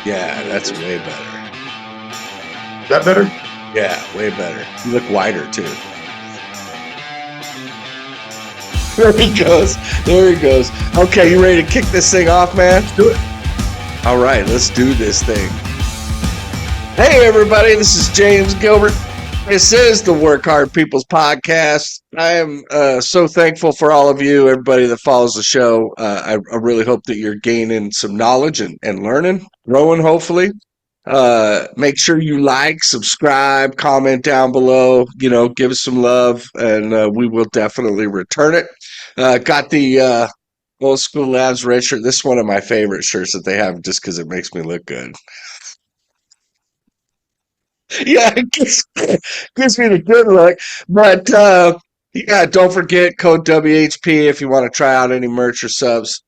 Yeah, that's way better. Is that better? Yeah, way better. You look whiter too. There he goes. There he goes. Okay, you ready to kick this thing off, man? Let's do it. All right, let's do this thing. Hey, everybody, this is James Gilbert. This is the Work Hard People's Podcast. I am so thankful for all of you, everybody that follows the show. I really hope that you're gaining some knowledge and learning, growing, hopefully. Make sure you like, subscribe, comment down below, give us some love, and we will definitely return it. Got the Old School Labs red shirt. This is one of my favorite shirts that they have just because it makes me look good. Yeah, gives me the good look. But yeah, don't forget code WHP if you want to try out any merch or subs.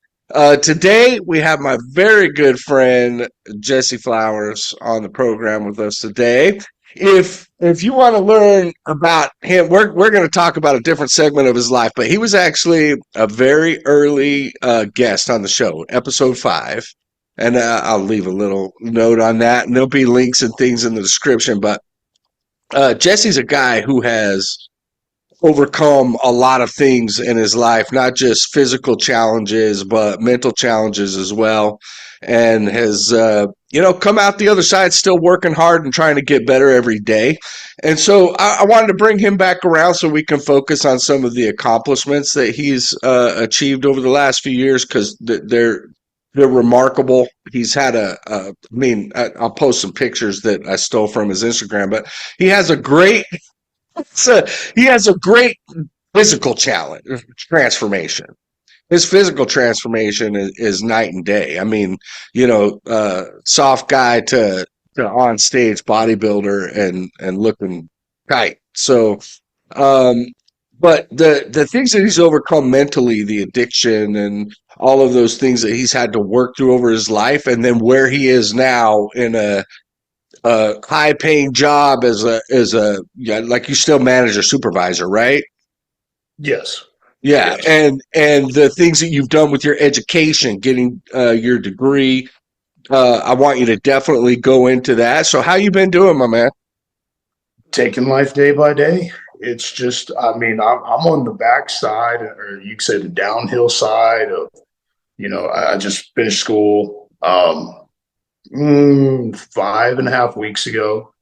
Today we have my very good friend Jesse Flowers on the program with us today. If you want to learn about him, we're going to talk about a different segment of his life, but he was actually a very early guest on the show, episode 5. And I'll leave a little note on that, and there'll be links and things in the description. But Jesse's a guy who has overcome a lot of things in his life, not just physical challenges, but mental challenges as well, and has come out the other side still working hard and trying to get better every day. And so I wanted to bring him back around so we can focus on some of the accomplishments that he's achieved over the last few years because they're remarkable. He's had I'll post some pictures that I stole from his Instagram, but he has a great so he has a great physical challenge transformation. His physical transformation is night and day. I mean, soft guy to on stage bodybuilder and looking tight. So, um, but the things that he's overcome mentally, the addiction and all of those things that he's had to work through over his life, and then where he is now in a high paying job as a like you still manage a supervisor, right? Yes. Yeah, Yes. and the things that you've done with your education, getting your degree. I want you to definitely go into that. So how you been doing, my man? Taking life day by day. It's just, I'm on the backside, or you could say the downhill side of, I just finished school 5.5 weeks ago.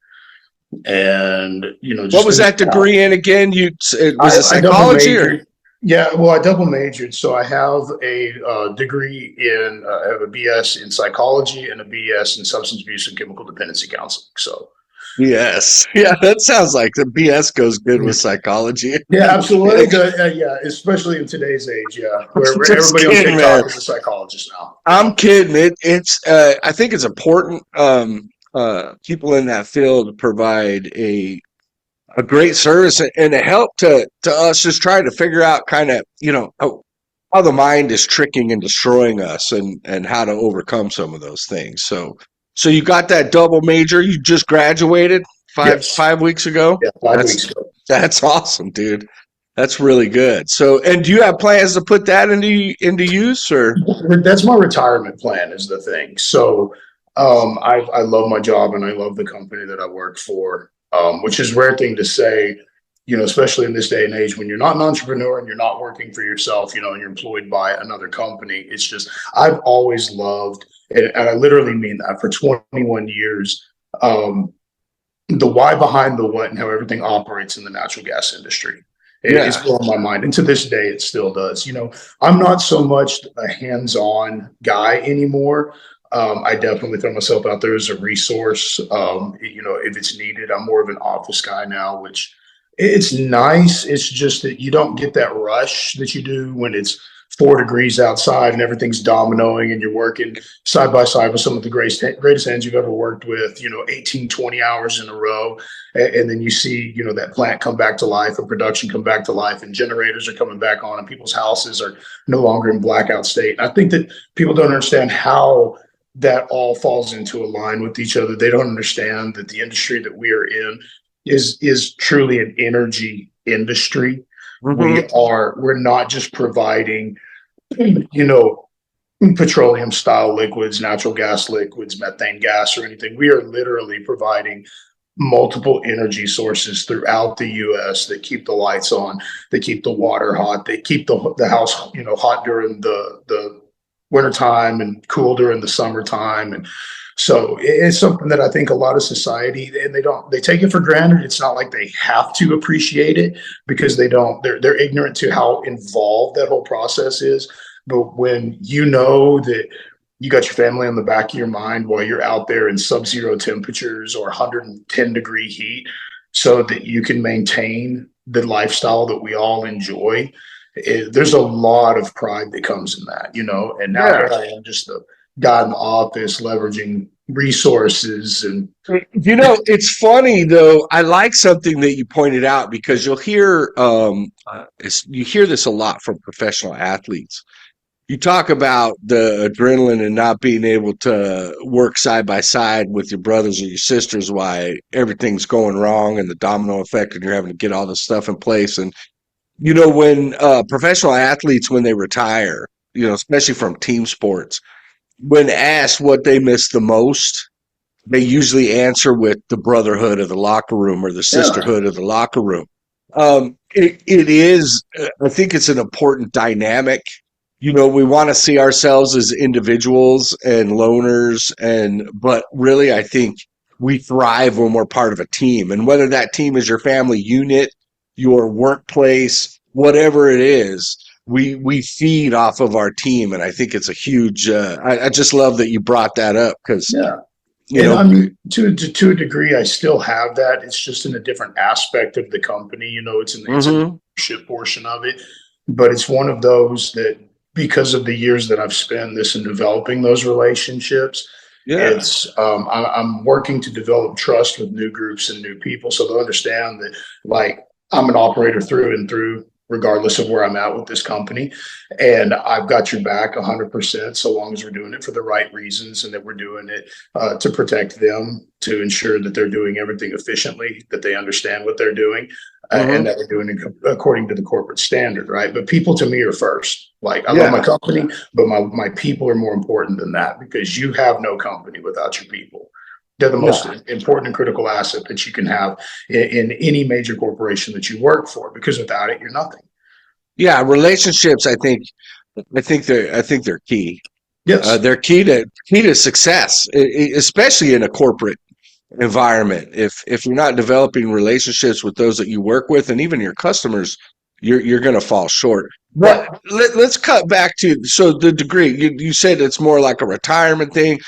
And, What just was finished that out. degree in again? Was it I double psychology or? majored. Yeah, well, I double majored. So I have a degree in, I have a BS in psychology and a BS in substance abuse and chemical dependency counseling. So, Yes. Yeah, that sounds like the BS goes good with psychology. yeah, absolutely. Yeah, especially in today's age. Yeah, where Just everybody on kidding, man. TikTok is a psychologist now. I'm kidding. It's I think it's important people in that field provide a great service and a help to us just trying to figure out kind of, how the mind is tricking and destroying us and how to overcome some of those things. So you got that double major, you just graduated five Yes. 5 weeks ago. Yeah, 5 weeks That's ago. that's awesome, dude. That's really good. So, and do you have plans to put that into use or? That's my retirement plan is the thing. So I love my job and I love the company that I work for, which is a rare thing to say, especially in this day and age when you're not an entrepreneur and you're not working for yourself, and you're employed by another company. It's just, I've always loved, and I literally mean that for 21 years, um, the why behind the what and how everything operates in the natural gas industry. It's Yeah. blown my mind. And to this day, it still does. I'm not so much a hands on guy anymore. I definitely throw myself out there as a resource. If it's needed, I'm more of an office guy now, which it's nice. It's just that you don't get that rush that you do when it's 4 degrees outside and everything's dominoing and you're working side by side with some of the greatest hands you've ever worked with, 18, 20 hours in a row. And then you see, that plant come back to life and production come back to life and generators are coming back on and people's houses are no longer in blackout state. And I think that people don't understand how that all falls into a line with each other. They don't understand that the industry that we are in is truly an energy industry. Hmm. We're not just providing, you know, petroleum style liquids, natural gas liquids, methane gas, or anything. We are literally providing multiple energy sources throughout the U.S. that keep the lights on, that keep the water hot, they keep the house, hot during the wintertime and cool during the summertime. And so it's something that I think a lot of society, and they take it for granted. It's not like they have to appreciate it because they're ignorant to how involved that whole process is. But when you know that you got your family on the back of your mind while you're out there in sub-zero temperatures or 110-degree heat so that you can maintain the lifestyle that we all enjoy, there's a lot of pride that comes in that, and now Yeah. here I am, just a guy in the office leveraging resources. And It's funny though. I like something that you pointed out because you hear this a lot from professional athletes. You talk about the adrenaline and not being able to work side by side with your brothers or your sisters, why everything's going wrong and the domino effect, and you're having to get all this stuff in place. And when professional athletes, when they retire, especially from team sports, when asked what they miss the most, they usually answer with the brotherhood of the locker room or the yeah, sisterhood of the locker room. It is, I think it's an important dynamic. We want to see ourselves as individuals and loners, but really, I think we thrive when we're part of a team. And whether that team is your family unit, your workplace, whatever it is, we feed off of our team. And I think it's a huge, I just love that you brought that up because, yeah. you And I know, mean, to a degree, I still have that. It's just in a different aspect of the company. It's in the hmm leadership portion of it, but it's one of those that, because of the years that I've spent this in developing those relationships, yeah, I'm working to develop trust with new groups and new people, so they'll understand that, like, I'm an operator through and through, regardless of where I'm at with this company, and I've got your back 100%, so long as we're doing it for the right reasons and that we're doing it to protect them, to ensure that they're doing everything efficiently, that they understand what they're doing, and hmm that we're doing it according to the corporate standard, right? But people to me are first. Like, I love my yeah, company, but my people are more important than that, because you have no company without your people. They're the most yeah, important and critical asset that you can have in any major corporation that you work for, because without it, you're nothing. yeah. Relationships, I think they're key. Yes. They're key to success, especially in a corporate environment. If you're not developing relationships with those that you work with and even your customers, you're going to fall short. Right. But let's cut back to so the degree. You said it's more like a retirement thing.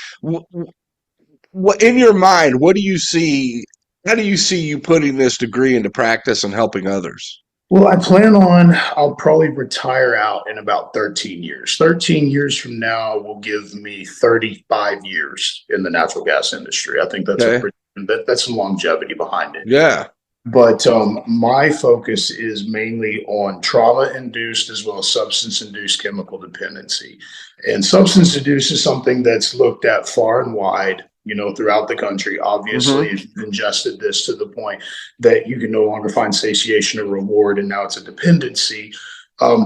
What in your mind? What do you see? How do you see you putting this degree into practice and helping others? Well, I'll probably retire out in about 13 years. 13 years from now will give me 35 years in the natural gas industry. I think Okay. that's some longevity behind it. Yeah. But my focus is mainly on trauma induced as well as substance induced chemical dependency. And substance induced is something that's looked at far and wide, throughout the country. Obviously, hmm if you've ingested this to the point that you can no longer find satiation or reward, and now it's a dependency.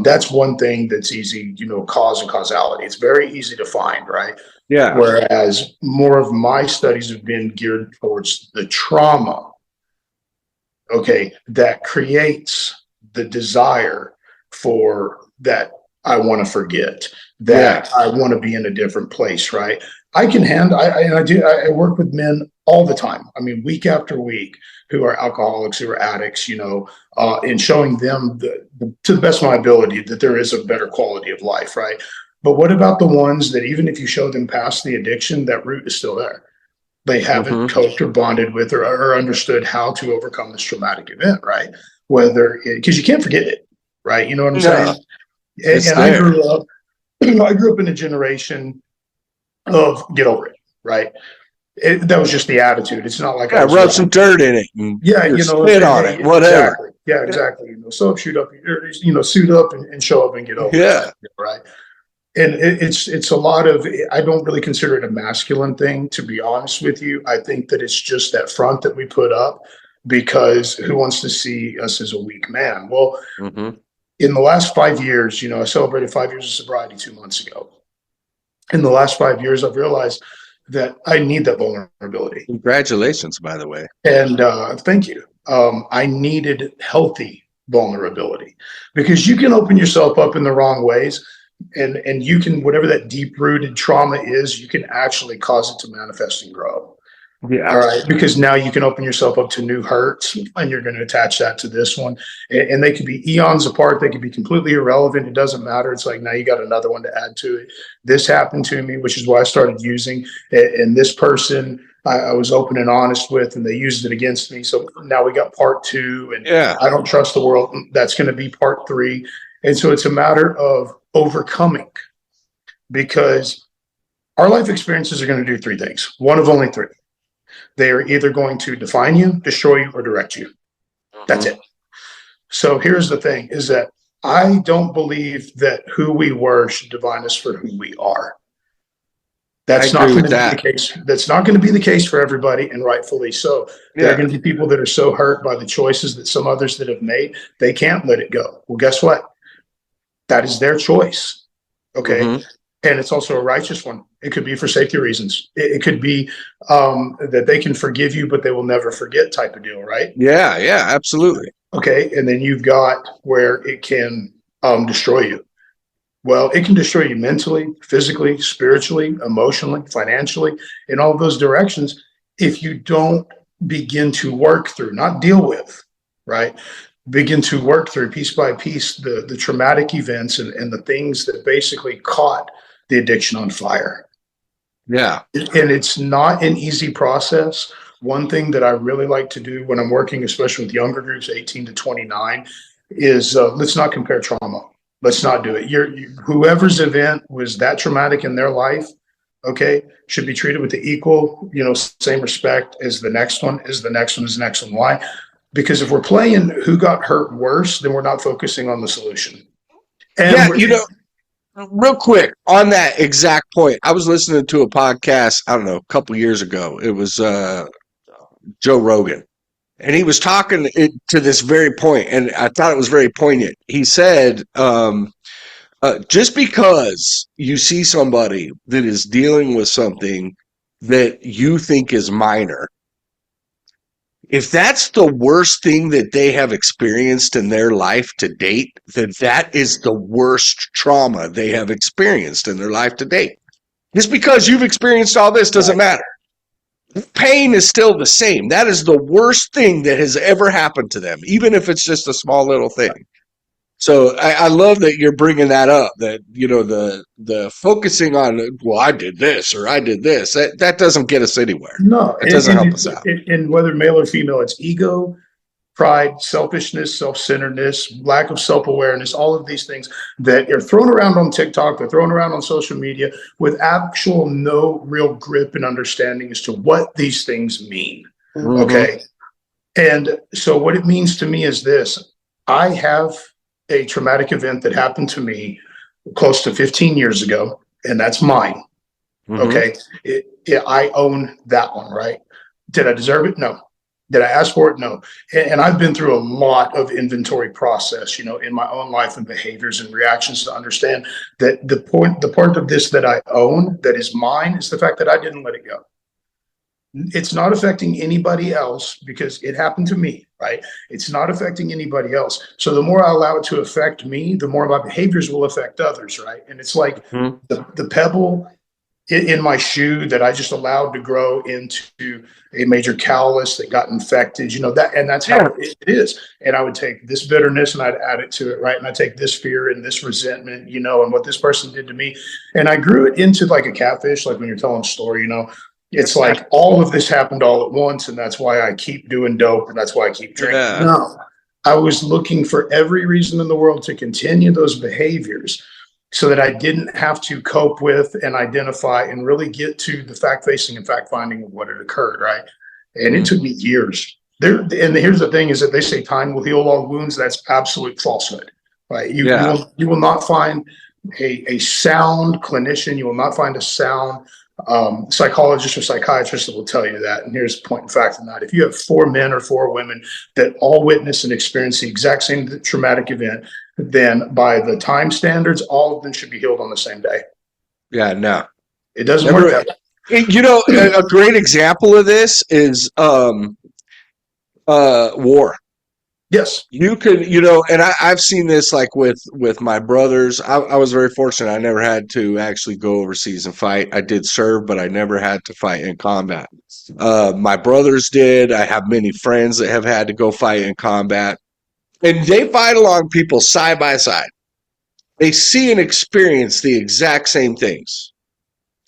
That's one thing that's easy, cause and causality. It's very easy to find, right? Yeah. Whereas more of my studies have been geared towards the trauma, okay, that creates the desire for that. I want to forget, Yeah. that I want to be in a different place, right? I work with men all the time. I mean, week after week, who are alcoholics, who are addicts, and showing them to the best of my ability that there is a better quality of life, right? But what about the ones that, even if you show them past the addiction, that root is still there? They haven't hmm coped or bonded with, or understood how to overcome this traumatic event, right? Because you can't forget it, right? You know what I'm saying? No, it's And I there. grew up, I grew up in a generation of get over it, right? That was just the attitude. It's not like I Yeah. was Rub some raised. dirt in it and Yeah, spit on it. hey, Whatever. exactly. Yeah, exactly. So up, shoot up, suit up and show up and get over it, Yeah. right? And it's a lot of, I don't really consider it a masculine thing, to be honest with you. I think that it's just that front that we put up, because who wants to see us as a weak man? Well, hmm in the last 5 years, I celebrated 5 years of sobriety 2 months ago. In the last 5 years, I've realized that I need that vulnerability. Congratulations, by the way. And thank you. I needed healthy vulnerability because you can open yourself up in the wrong ways, and you can, whatever that deep rooted trauma is, you can actually cause it to manifest and grow. Yeah. All right, because now you can open yourself up to new hurts, and you're going to attach that to this one, and they could be eons apart. They could be completely irrelevant. It doesn't matter. It's like now you got another one to add to it. This happened to me, which is why I started using. And this person I was open and honest with, and they used it against me. So now we got part two, and Yeah. I don't trust the world. That's going to be part three, and so it's a matter of overcoming, because our life experiences are going to do three things. One of only three. They are either going to define you, destroy you, or direct you. That's it. So here's the thing, is that I don't believe that who we were should define us for who we are. That's not going to be the case. That's not going to be the case for everybody, and rightfully so. There are going to be people that are so hurt by the choices that some others that have made, they can't let it go. Well, guess what? That is their choice. Okay. And it's also a righteous one. It could be for safety reasons. It could be that they can forgive you, but they will never forget type of deal, right? Yeah, yeah, absolutely. Okay. And then you've got where it can destroy you. Well, it can destroy you mentally, physically, spiritually, emotionally, financially, in all of those directions if you don't begin to work through, not deal with, right? Begin to work through piece by piece the traumatic events and the things that basically caught the addiction on fire. Yeah. And it's not an easy process. One thing that I really like to do when I'm working, especially with younger groups, 18 to 29, is let's not compare trauma. Let's not do it. Whoever's event was that traumatic in their life, okay, should be treated with the equal, same respect as the next one, as the next one, as the next one. Why? Because if we're playing who got hurt worse, then we're not focusing on the solution. And real quick on that exact point, I was listening to a podcast, I don't know, a couple years ago. It was Joe Rogan, and he was talking to this very point, and I thought it was very poignant. He said, just because you see somebody that is dealing with something that you think is minor, if that's the worst thing that they have experienced in their life to date, then that is the worst trauma they have experienced in their life to date. Just because you've experienced all this doesn't matter. Pain is still the same. That is the worst thing that has ever happened to them, even if it's just a small little thing. So I love that you're bringing that up, that, the focusing on, well, I did this or I did this, that doesn't get us anywhere. No, it doesn't help us out. And whether male or female, it's ego, pride, selfishness, self-centeredness, lack of self-awareness, all of these things that are thrown around on TikTok, they're thrown around on social media with actual no real grip and understanding as to what these things mean. Okay. And so what it means to me is this: I have a traumatic event that happened to me close to 15 years ago, and that's mine. Okay. I own that one, right? Did I deserve it? No. Did I ask for it? No. And I've been through a lot of inventory process, in my own life and behaviors and reactions to understand that the part of this that I own, that is mine, is the fact that I didn't let it go. It's not affecting anybody else because it happened to me, right? It's not affecting anybody else. So the more I allow it to affect me, the more my behaviors will affect others, right? And it's like the pebble in my shoe that I just allowed to grow into a major callus that got infected, and that's how it is. And I would take this bitterness and I'd add it to it, right? And I take this fear and this resentment, and what this person did to me. And I grew it into like a catfish, like when you're telling a story, it's like all of this happened all at once. And that's why I keep doing dope. And that's why I keep drinking. Yeah. No, I was looking for every reason in the world to continue those behaviors so that I didn't have to cope with and identify and really get to the fact facing and fact finding of what had occurred, right? And it took me years. And here's the thing, is that they say time will heal all wounds. That's absolute falsehood, right? You will not find a sound clinician. You will not find a sound psychologist or psychiatrist that will tell you that. And here's the point in fact in that: if you have 4 men or 4 women that all witness and experience the exact same traumatic event, then by the time standards, all of them should be healed on the same day. Yeah, no. It doesn't work Never, that way. you know, a great example of this is war. Yes. You could, you know, and I've seen this like with my brothers. I was very fortunate. I never had to actually go overseas and fight. I did serve, but I never had to fight in combat. My brothers did. I have many friends that have had to go fight in combat, and they fight along people side by side. They see and experience the exact same things.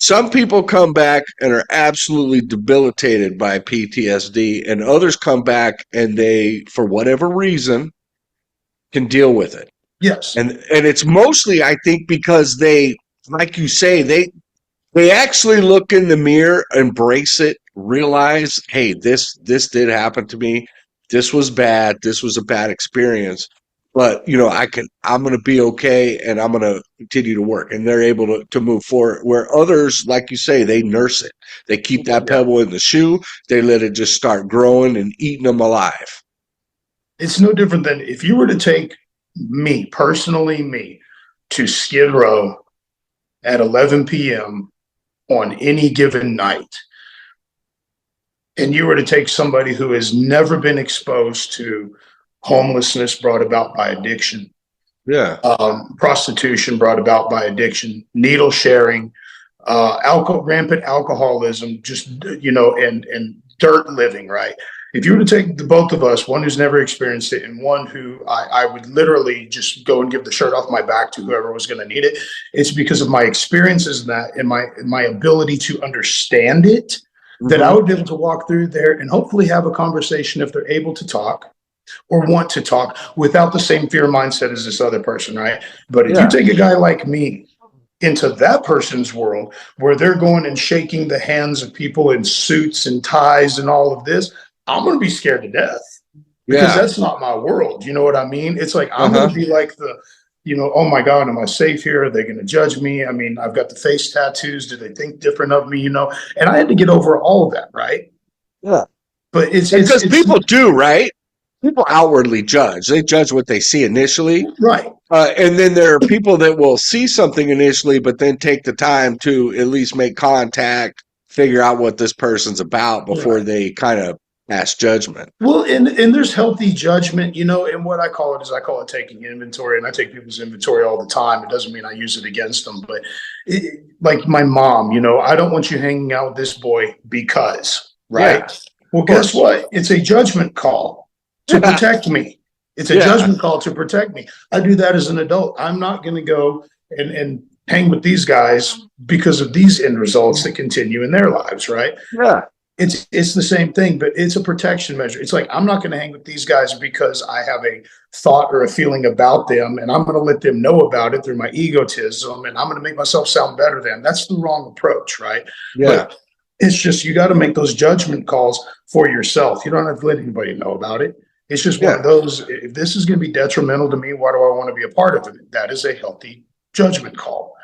Some people come back and are absolutely debilitated by PTSD, and others come back and they, for whatever reason, can deal with it. Yes. And it's mostly, I think, because they, like you say, they actually look in the mirror, embrace it, realize, hey, this did happen to me. This was bad. This was a bad experience. But you know, I'm gonna be okay and I'm gonna continue to work. And they're able to move forward. Where others, like you say, they nurse it. They keep that Yeah. pebble in the shoe, they let it just start growing and eating them alive. It's no different than if you were to take me, personally, me, to Skid Row at 11 p.m. on any given night, and you were to take somebody who has never been exposed to homelessness brought about by addiction, Yeah. prostitution brought about by addiction, needle sharing, rampant alcoholism, just and dirt living, right? If you were to take the both of us, one who's never experienced it and one who I would literally just go and give the shirt off my back to whoever was going to need it, it's because of my experiences in that and my ability to understand it, that I would be able to walk through there and hopefully have a conversation if they're able to talk or want to talk without the same fear mindset as this other person, right? But if you Yeah. take a guy like me into that person's world where they're going and shaking the hands of people in suits and ties and all of this, I'm going to be scared to death because Yeah. that's not my world. You know what I mean? It's like, I'm going Uh-huh. to be like oh my God, am I safe here? Are they going to judge me? I mean, I've got the face tattoos. Do they think different of me? And I had to get over all of that, right? Yeah. But Because people do, right? People outwardly judge. They judge what they see initially. right. And then there are people that will see something initially, but then take the time to at least make contact, figure out what this person's about before Right. they kind of pass judgment. Well, and there's healthy judgment, and what I call it is I call it taking inventory, and I take people's inventory all the time. It doesn't mean I use it against them, but like my mom, I don't want you hanging out with this boy because, right? Yeah, Well, of guess course. what? It's a judgment call to Yeah, protect me. It's a yeah, judgment call to protect me. I do that as an adult. I'm not going to go and hang with these guys because of these end results that continue in their lives, right? yeah, It's the same thing, but it's a protection measure. It's like I'm not going to hang with these guys because I have a thought or a feeling about them, and I'm going to let them know about it through my egotism, and I'm going to make myself sound better than. That's the wrong approach, right? yeah, But it's just you got to make those judgment calls for yourself. You don't have to let anybody know about it. It's just one yeah, of those. If this is going to be detrimental to me, why do I want to be a part of it? That is a healthy judgment call.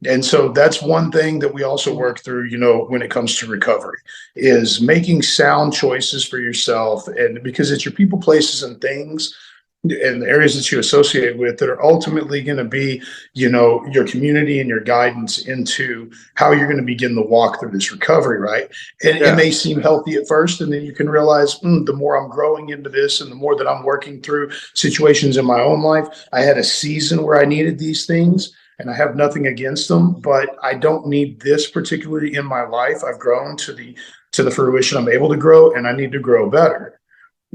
And so that's one thing that we also work through, when it comes to recovery, is making sound choices for yourself. And because it's your people, places, and things and the areas that you associate with that are ultimately going to be, your community and your guidance into how you're going to begin the walk through this recovery, right? And it yeah, may seem healthy at first, and then you can realize the more I'm growing into this and the more that I'm working through situations in my own life, I had a season where I needed these things. And I have nothing against them, but I don't need this particularly in my life. I've grown to the fruition I'm able to grow, and I need to grow better.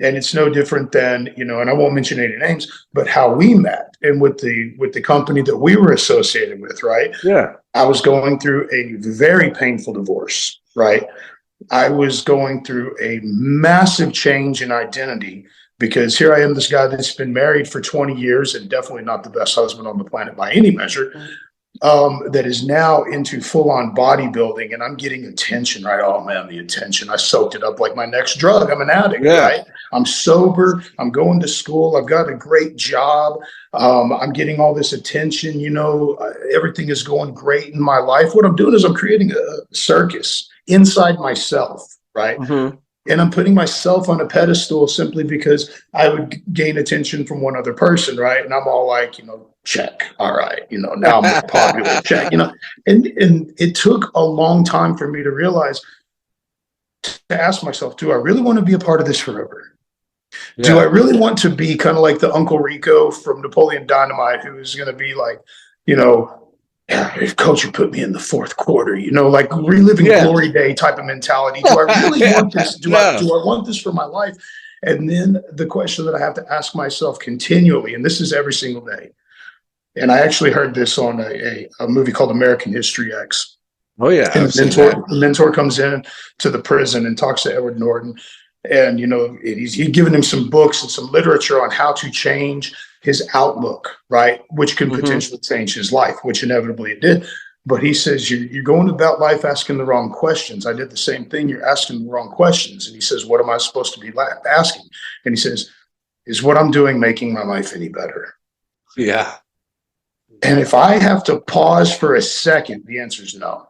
And it's no different than, and I won't mention any names, but how we met and with the company that we were associated with, right? yeah, I was going through a very painful divorce, right? I was going through a massive change in identity because here I am, this guy that's been married for 20 years and definitely not the best husband on the planet by any measure, that is now into full on bodybuilding, and I'm getting attention, right? Oh man, the attention. I soaked it up like my next drug. I'm an addict, yeah, right? I'm sober. I'm going to school. I've got a great job. I'm getting all this attention. Everything is going great in my life. What I'm doing is I'm creating a circus inside myself, right? hmm, And I'm putting myself on a pedestal simply because I would gain attention from one other person, right? And I'm all like, check. All right, now I'm more popular, check. And it took a long time for me to realize, to ask myself, do I really want to be a part of this forever? Do I Yeah. really want to be kind of like the Uncle Rico from Napoleon Dynamite, who's going to be like, you know, yeah, if coach would put me in the fourth quarter, like reliving Yeah. glory day type of mentality. Do I really want this? Do I No. do I want this for my life? And then the question that I have to ask myself continually, and this is every single day. And I actually heard this on a movie called American History X. Oh yeah, And I've seen that. the mentor comes in to the prison and talks to Edward Norton, and he's given him some books and some literature on how to change his outlook, right? Which could Hmm. potentially change his life, which inevitably it did. But he says, you're going about life asking the wrong questions. I did the same thing. You're asking the wrong questions. And he says, what am I supposed to be asking? And he says, is what I'm doing making my life any better? Yeah. And if I have to pause for a second, the answer is no.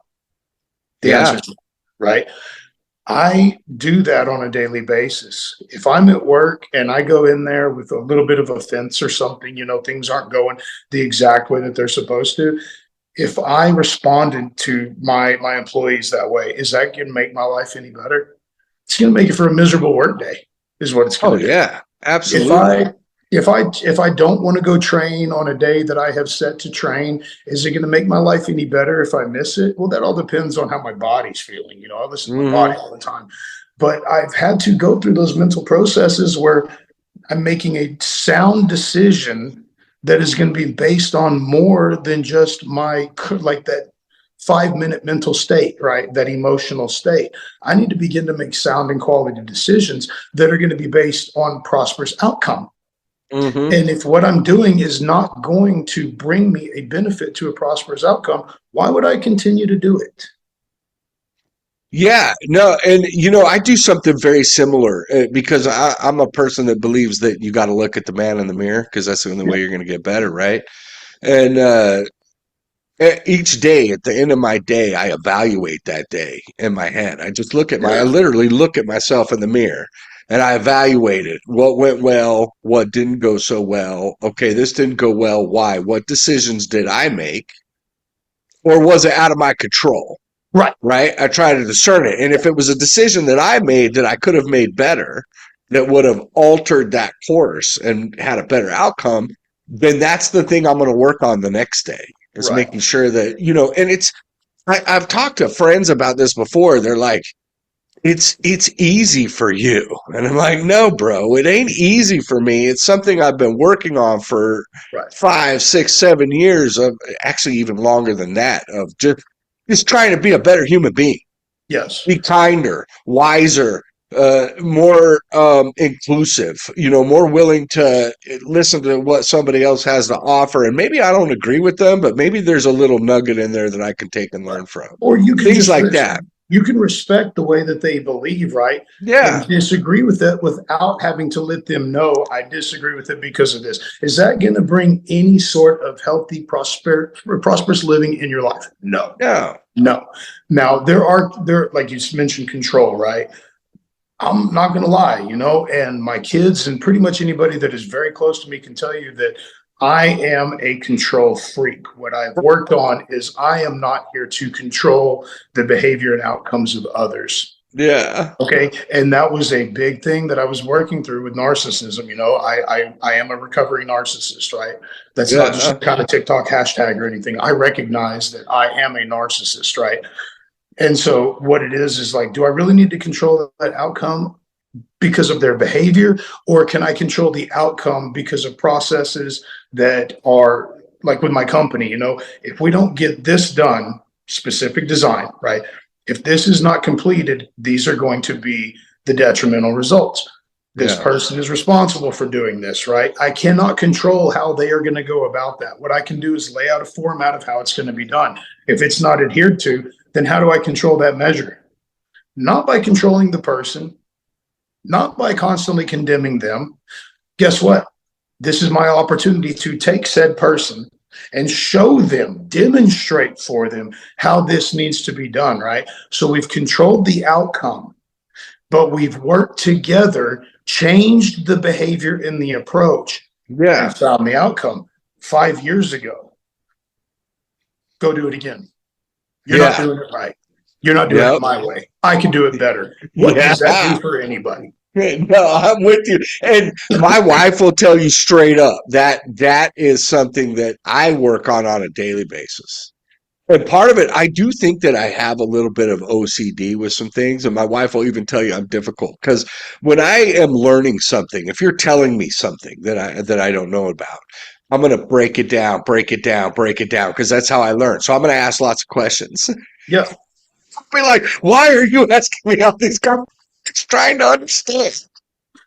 The answer Yeah. is no, right? I do that on a daily basis. If I'm at work and I go in there with a little bit of offense or something, things aren't going the exact way that they're supposed to. If I responded to my employees that way, is that going to make my life any better? It's going to make it for a miserable work day, is what it's Oh going to do. yeah. If Absolutely. I if I don't want to go train on a day that I have set to train, is it going to make my life any better if I miss it? Well, that all depends on how my body's feeling. I listen to my body Hmm. all the time. But I've had to go through those mental processes where I'm making a sound decision that is going to be based on more than just my, like, that 5 minute mental state, right? That emotional state. I need to begin to make sound and quality decisions that are going to be based on prosperous outcome. Hmm. And if what I'm doing is not going to bring me a benefit to a prosperous outcome, why would I continue to do it? Yeah, no, and I do something very similar because I'm a person that believes that you got to look at the man in the mirror because that's the only Yeah. way you're going to get better, right? And each day, at the end of my day, I evaluate that day in my head. I Yeah. literally look at myself in the mirror and I evaluate it. What went well? What didn't go so well? Okay, this didn't go well. Why? What decisions did I make? Or was it out of my control? Right. Right? I try to discern it. And if Yeah. it was a decision that I made that I could have made better, that would have altered that course and had a better outcome, then that's the thing I'm going to work on the next day. Is Right. making sure that, and I've talked to friends about this before. They're like, it's easy for you. And I'm like, no, bro, it ain't easy for me. It's something I've been working on for Right. 5, 6, 7 years of actually even longer than that of just trying to be a better human being, Yes. be kinder, wiser, more inclusive, more willing to listen to what somebody else has to offer. And maybe I don't agree with them, but maybe there's a little nugget in there that I can take and Right. learn from. Or Things like that. you can respect the way that they believe, right? And Yeah. disagree with it without having to let them know I disagree with it because of this. Is that going to bring any sort of healthy, prosperous living in your life? No. Yeah. No. Now there, like you mentioned, control, right? I'm not going to lie, and my kids and pretty much anybody that is very close to me can tell you that I am a control freak. What I've worked on is I am not here to control the behavior and outcomes of others. Yeah. Okay. And that was a big thing that I was working through with narcissism. I am a recovering narcissist, right? That's not just Yeah. some kind of TikTok hashtag or anything. I recognize that I am a narcissist, right? And so what it is like, do I really need to control that outcome because of their behavior, or can I control the outcome because of processes that are like with my company? If we don't get this done, specific design, right? If this is not completed, these are going to be the detrimental results. This Yeah. person is responsible for doing this, right? I cannot control how they are going to go about that. What I can do is lay out a format of how it's going to be done. If it's not adhered to, then how do I control that measure? Not by controlling the person, not by constantly condemning them. Guess what? This is my opportunity to take said person and show them, demonstrate for them how this needs to be done, right? So we've controlled the outcome, but we've worked together, changed the behavior in the approach, and Yeah. found the outcome. 5 years ago, go do it again. You're not Yeah. doing it right. You're not doing it Yep. my way. I can do it better. What does that do Yeah. for anybody? No, I'm with you. And my wife will tell you straight up that that is something that I work on a daily basis. And part of it, I do think that I have a little bit of OCD with some things, and my wife will even tell you I'm difficult because when I am learning something, if you're telling me something that I don't know about, I'm going to break it down, break it down, break it down because that's how I learn. So I'm going to ask lots of questions. Yeah. Be like, why are you asking me all these questions? Trying to understand.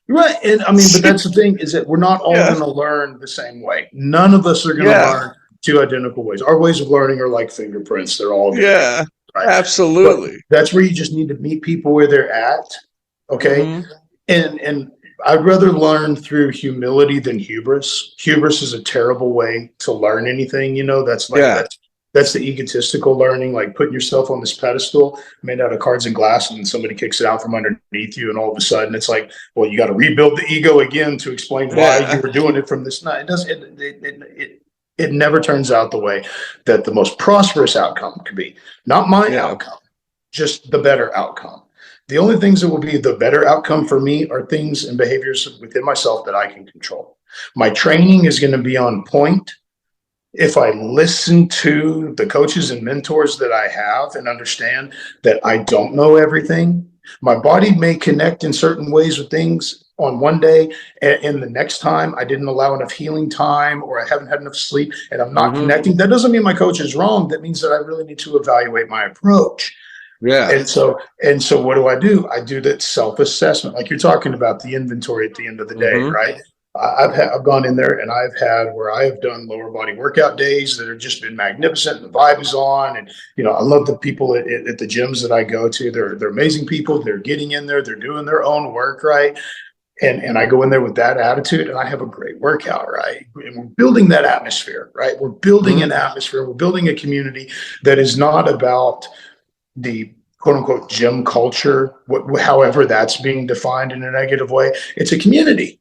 Right. And I mean, but that's the thing is that we're not all Yeah, going to learn the same way. None of us are going to yeah, learn two identical ways. Our ways of learning are like fingerprints. They're all going to be yeah, right. But absolutely. that's where you just need to meet people where they're at. Okay. Hmm. And I'd rather learn through humility than hubris. Hubris is a terrible way to learn anything. That's like Yeah, that's the egotistical learning, like putting yourself on this pedestal made out of cards and glass, and then somebody kicks it out from underneath you, and all of a sudden it's like, well, you got to rebuild the ego again to explain why you yeah, were doing it from this night. It does it never turns out the way that the most prosperous outcome could be. Not my yeah. outcome, just the better outcome. The only things that will be the better outcome for me are things and behaviors within myself that I can control. My training is going to be on point if I listen to the coaches and mentors that I have and understand that I don't know everything. My body may connect in certain ways with things on one day, and the next time I didn't allow enough healing time, or I haven't had enough sleep and I'm not Hmm. connecting. That doesn't mean my coach is wrong. That means that I really need to evaluate my approach. Yeah. And so what do? I do that self-assessment, like you're talking about the inventory at the end of the day, Hmm. right? I've gone in there and I've had where I have done lower body workout days that have just been magnificent. And the vibe is on, and I love the people at the gyms that I go to. They're amazing people. They're getting in there. They're doing their own work, right? And I go in there with that attitude, and I have a great workout, right? And we're building that atmosphere, right? We're building Hmm. an atmosphere. We're building a community that is not about the quote unquote gym culture, however that's being defined in a negative way. It's a community.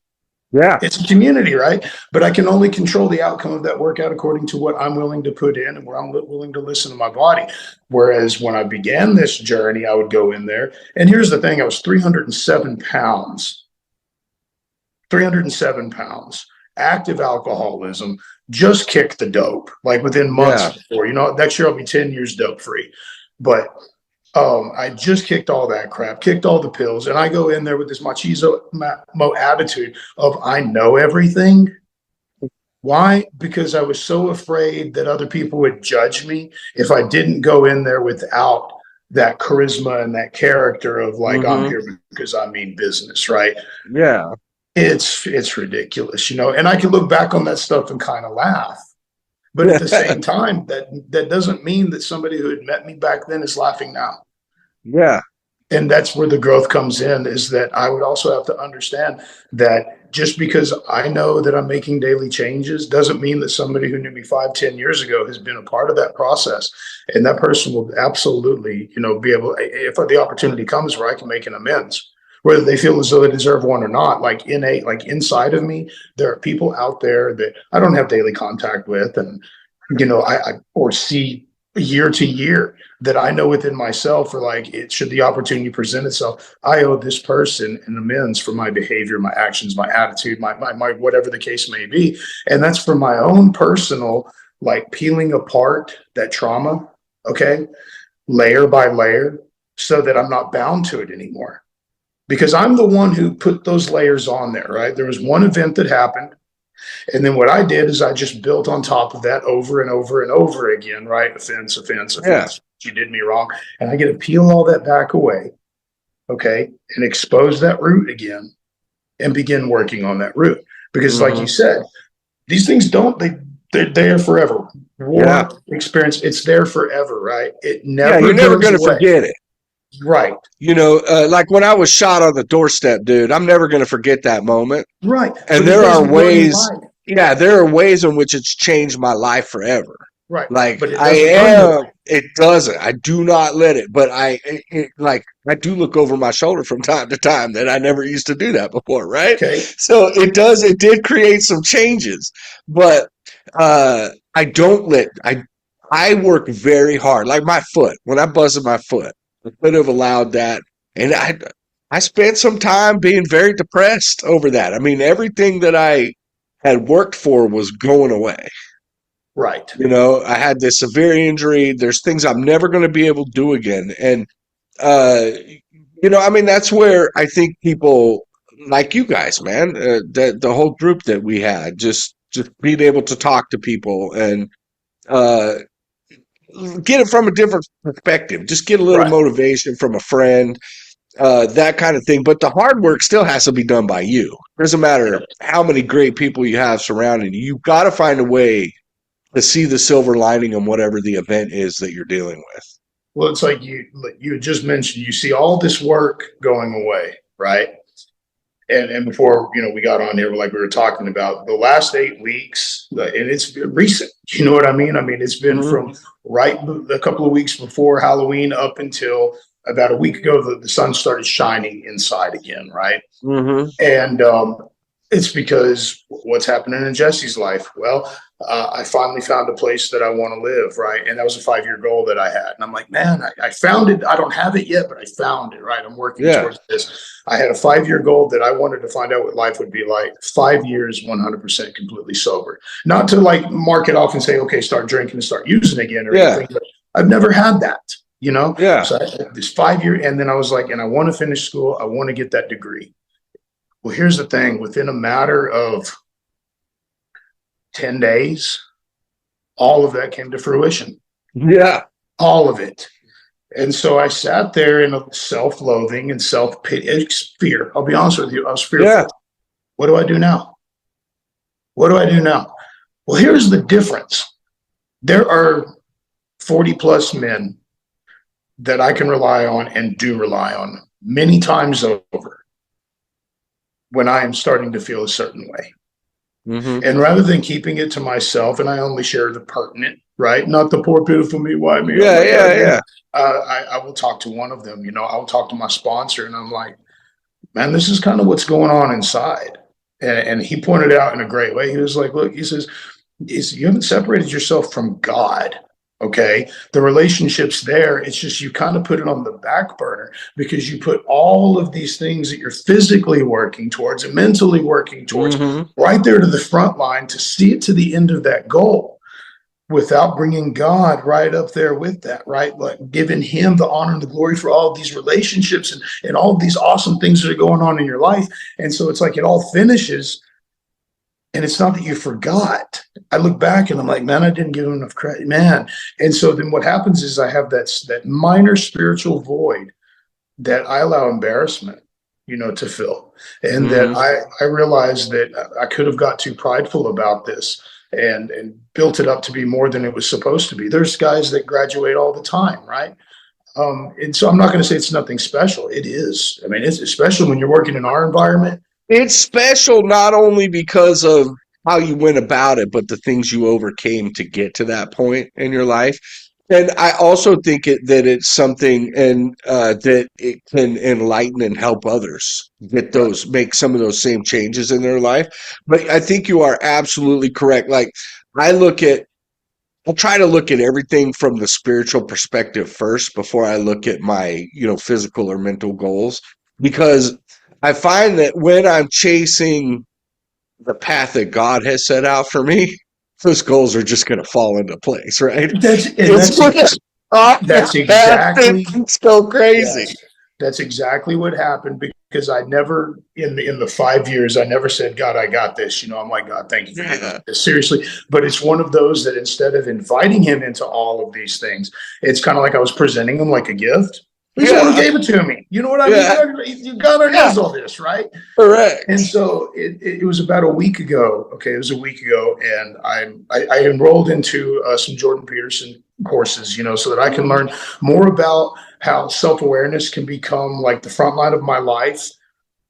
Yeah. It's a community, right? But I can only control the outcome of that workout according to what I'm willing to put in and where I'm willing to listen to my body. Whereas when I began this journey, I would go in there. And here's the thing, I was 307 pounds, 307 pounds, active alcoholism, just kicked the dope, like within months Yeah. before. Next year I'll be 10 years dope free. But I just kicked all that crap, kicked all the pills, and I go in there with this machismo attitude of I know everything. Why? Because I was so afraid that other people would judge me if I didn't go in there without that charisma and that character of like I'm Hmm. here because I mean business, right? Yeah. It's ridiculous, and I can look back on that stuff and kind of laugh. But at the same time, that doesn't mean that somebody who had met me back then is laughing now. Yeah. And that's where the growth comes in, is that I would also have to understand that just because I know that I'm making daily changes doesn't mean that somebody who knew me 5, 10 years ago has been a part of that process. And that person will absolutely, be able, if the opportunity comes where I can make an amends, whether they feel as though they deserve one or not, like inside of me, there are people out there that I don't have daily contact with, and I or see year to year that I know within myself, or like, it should the opportunity present itself, I owe this person an amends for my behavior, my actions, my attitude, my whatever the case may be. And that's for my own personal, like peeling apart that trauma, okay, layer by layer, so that I'm not bound to it anymore. Because I'm the one who put those layers on there, right? There was one event that happened. And then what I did is I just built on top of that over and over and over again, right? Offense, offense, Yeah. offense. You did me wrong. And I get to peel all that back away, okay, and expose that root again and begin working on that root. Because, like you Hmm. said, these things they're there forever. Yeah. War, experience, it's there forever, right? It Yeah. never You're never goes going to away. forget it. Right, Like when I was shot on the doorstep, dude, I'm never going to forget that moment. right. And But it there are doesn't run you ways, life. yeah, there are ways in which it's changed my life forever. Right. Like But it I doesn't run your am, life. it doesn't. I do not let it, but like I do look over my shoulder from time to time that I never used to do that before, right? Okay. So it does, it did create some changes, but I don't let I work very hard. Like my foot, when I busted my foot, I could have allowed that. And I spent some time being very depressed over that. I mean, everything that I had worked for was going away. Right. You know, I had this severe injury. There's things I'm never going to be able to do again. And uh, I mean, that's where I think people like you guys, man, the whole group that we had, just being able to talk to people and uh, get it from a different perspective. Just get a little Right. motivation from a friend, that kind of thing. But the hard work still has to be done by you. Doesn't matter how many great people you have surrounding you. You've got to find a way to see the silver lining in whatever the event is that you're dealing with. Well, it's like you had just mentioned, you see all this work going away, right? And before we got on here, like we were talking about the last 8 weeks, and it's recent. You know what I mean? I mean, it's been Mm-hmm. from right a couple of weeks before Halloween up until about a week ago. The sun started shining inside again, right? Mm-hmm. And it's because what's happening in Jesse's life? Well, I finally found a place that I want to live, right? And that was a 5 year goal that I had. And I'm like, man, I found it. I don't have it yet, but I found it, right? I'm working Yeah. towards this. I had a 5 year goal that I wanted to find out what life would be like. 5 years, 100% completely sober. Not to like mark it off and say, okay, start drinking and start using again or Yeah. anything, but I've never had that, you know? Yeah. So I had this 5 year, and then I was like, and I want to finish school. I want to get that degree. Well, here's the thing, within a matter of 10 days, all of that came to fruition. Yeah. All of it. And so I sat there in a self-loathing and self-pity, fear. I'll be honest with you, I was fearful. Yeah. What do I do now? What do I do now? Well, here's the difference. There are 40 plus men that I can rely on and do rely on many times over when I am starting to feel a certain way. Mm-hmm. And rather than keeping it to myself, and I only share the pertinent, right? Not the poor, pitiful me, why me? Oh Yeah. my Yeah. God. Yeah. I will talk to one of them, I will talk to my sponsor, and I'm like, man, this is kind of what's going on inside. And he pointed out in a great way. He was like, look, he says, you haven't separated yourself from God. Okay. The relationship's there. It's just you kind of put it on the back burner because you put all of these things that you're physically working towards and mentally working towards Mm-hmm. right there to the front line to see it to the end of that goal without bringing God right up there with that, right? Like giving him the honor and the glory for all of these relationships and all of these awesome things that are going on in your life. And so it's like it all finishes. And it's not that you forgot. I look back and I'm like, man, I didn't give him enough credit, man. And so then what happens is I have that minor spiritual void that I allow embarrassment, to fill. And that Mm-hmm. I realized that I could have got too prideful about this and built it up to be more than it was supposed to be. There's guys that graduate all the time, right? And so I'm not going to say it's nothing special. It is. I mean, it's especially when you're working in our environment. It's special not only because of how you went about it, but the things you overcame to get to that point in your life. And I also think that it's something and that it can enlighten and help others get Right. make some of those same changes in their life. But I think you are absolutely correct. Like I look at I try to look at everything from the spiritual perspective first before I look at my, physical or mental goals. Because I find that when I'm chasing the path that God has set out for me, those goals are just going to fall into place, right? That's and It's just off that's the path and exactly things go crazy. yes. That's exactly what happened because I never in the 5 years I never said, God, I got this. I'm like, God, thank you for giving me Yeah. this. Seriously. But it's one of those that instead of inviting him into all of these things, it's kind of like I was presenting him like a gift. He's the one who Yeah. gave it to me. You know what I mean? Yeah. God Yeah. knows all this, right? And Correct. so it was about a week ago. Okay, it was a week ago, and I enrolled into some Jordan Peterson courses, so that I can learn more about how self awareness can become like the front line of my life,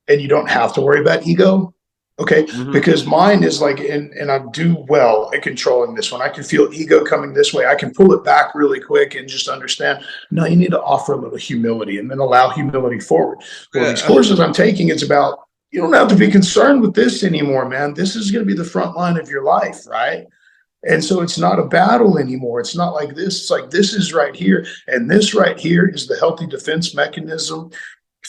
and you don't have to worry about ego. Okay, Mm-hmm. because mine is like, and I do well at controlling this one. I can feel ego coming this way. I can pull it back really quick and just understand. No, you need to offer a little humility and then allow humility forward. Well, these Yeah. courses I'm taking, it's about you don't have to be concerned with this anymore, man. This is going to be the front line of your life, right? And so it's not a battle anymore. It's not like this. It's like this is right here. And this right here is the healthy defense mechanism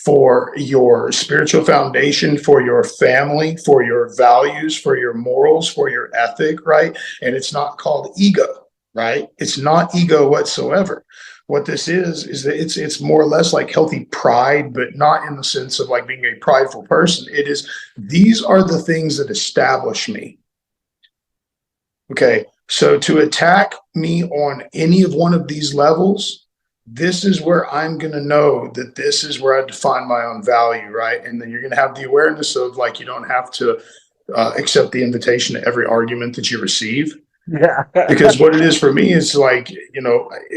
for your spiritual foundation, for your family, for your values, for your morals, for your ethic, right? And it's not called ego, right? It's not ego whatsoever. What this is that it's more or less like healthy pride, but not in the sense of like being a prideful person. It is these are the things that establish me. Okay. So to attack me on any of one of these levels, this is where I'm going to know that this is where I define my own value, right? And then you're going to have the awareness of like, you don't have to accept the invitation to every argument that you receive. Yeah. Because what it is for me is like,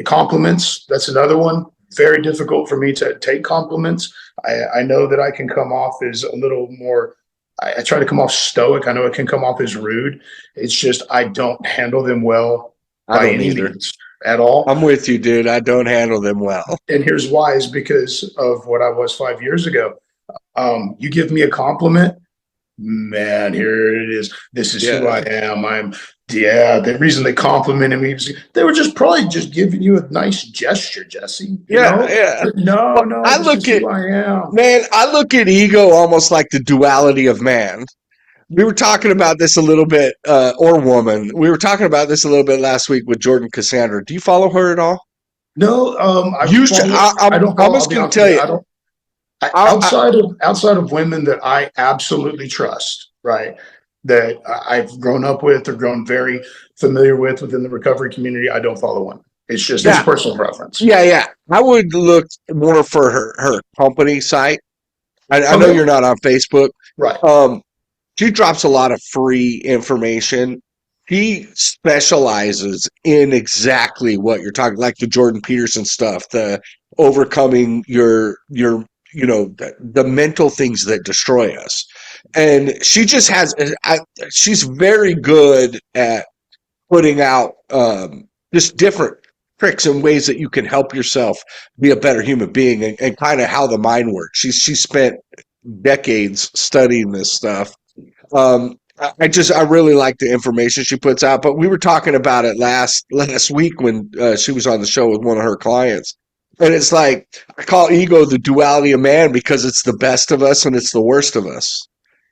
compliments, that's another one. Very difficult for me to take compliments. I know that I can come off as a little more, I try to come off stoic. I know it can come off as rude. It's just, I don't handle them well I by don't any either. means at all. I'm with you, dude. I don't handle them well. And here's why is because of what I was 5 years ago. You give me a compliment, man, here it is. This is who I Yeah. am. Yeah, the reason they complimented me was they were just probably just giving you a nice gesture, Jesse, Yeah. Yeah. But no, But no, I this look is at, who I am. man, I look at ego almost like the duality of man. We were talking about this a little bit, or woman. We were talking about this a little bit last week with Jordan Cassandra. Do you follow her at all? No, You should, I don't I'm follow, I'll just be going to honest with tell you. you. I don't I, outside of women that I absolutely trust, right? That I've grown up with or grown very familiar with within the recovery community, I don't follow women. It's a yeah, personal preference. yeah. I would look more for her company site. I know Okay. you're not on Facebook. Right. Um, she drops a lot of free information. She specializes in exactly what you're talking, like the Jordan Peterson stuff, the overcoming the mental things that destroy us. And she just has, she's very good at putting out just different tricks and ways that you can help yourself be a better human being and kind of how the mind works. She spent decades studying this stuff. I really like the information she puts out, but we were talking about it last week when she was on the show with one of her clients. And it's like, I call ego the duality of man because it's the best of us and it's the worst of us.